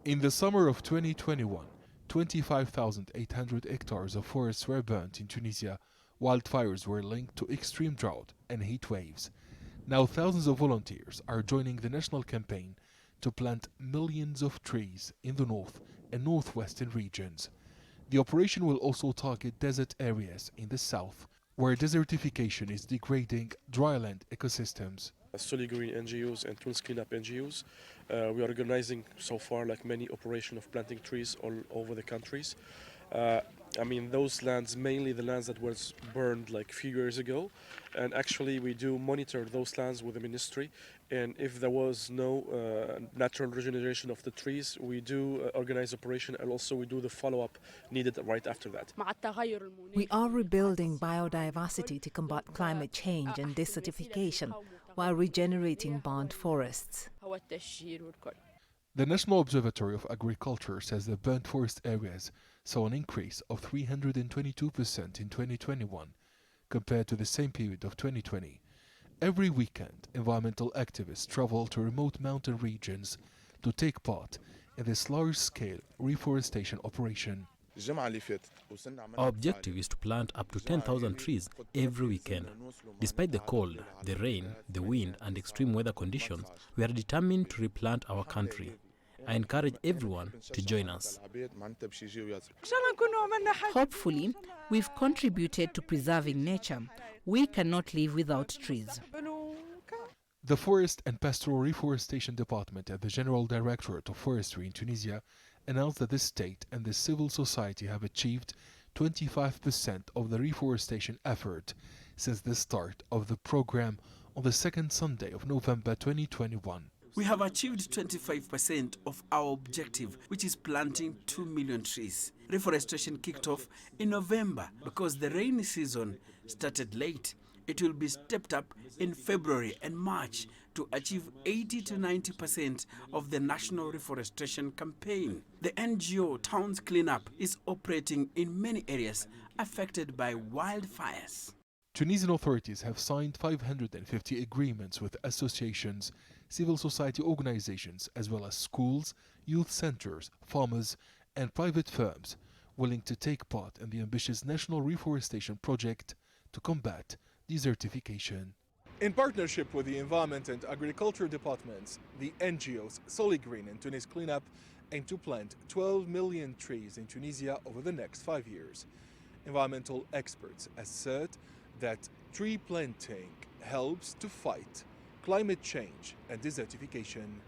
In the summer of 2021, 25,800 hectares of forests were burnt in Tunisia. Wildfires were linked to extreme drought and heat waves. Now thousands of volunteers are joining the national campaign to plant millions of trees in the north and northwestern regions. The operation will also target desert areas in the south, where desertification is degrading dryland ecosystems. Solid Green NGOs and Tunis Cleanup NGOs. We are organizing so far like many operations of planting trees all over the countries. Those lands, mainly the lands that was burned like a few years ago, and actually we do monitor those lands with the ministry, and if there was no natural regeneration of the trees, we do organize operation, and also we do the follow-up needed right after that. We are rebuilding biodiversity to combat climate change and desertification while regenerating burnt forests. The National Observatory of Agriculture says the burnt forest areas saw an increase of 322% in 2021 compared to the same period of 2020. Every weekend, environmental activists travel to remote mountain regions to take part in this large-scale reforestation operation. Our objective is to plant up to 10,000 trees every weekend. Despite the cold, the rain, the wind, and extreme weather conditions, we are determined to replant our country. I encourage everyone to join us. Hopefully, we've contributed to preserving nature. We cannot live without trees. The Forest and Pastoral Reforestation Department at the General Directorate of Forestry in Tunisia announced that the state and the civil society have achieved 25% of the reforestation effort since the start of the program on the second Sunday of November 2021. We have achieved 25% of our objective, which is planting 2 million trees. Reforestation kicked off in November because the rainy season started late. It will be stepped up in February and March to achieve 80 to 90% of the national reforestation campaign. The NGO Towns Cleanup is operating in many areas affected by wildfires. Tunisian authorities have signed 550 agreements with associations, civil society organizations, as well as schools, youth centers, farmers, and private firms willing to take part in the ambitious national reforestation project to combat desertification. In partnership with the Environment and Agriculture departments, the NGOs Solid Green and Tunis Cleanup aim to plant 12 million trees in Tunisia over the next 5 years. Environmental experts assert that tree planting helps to fight climate change and desertification.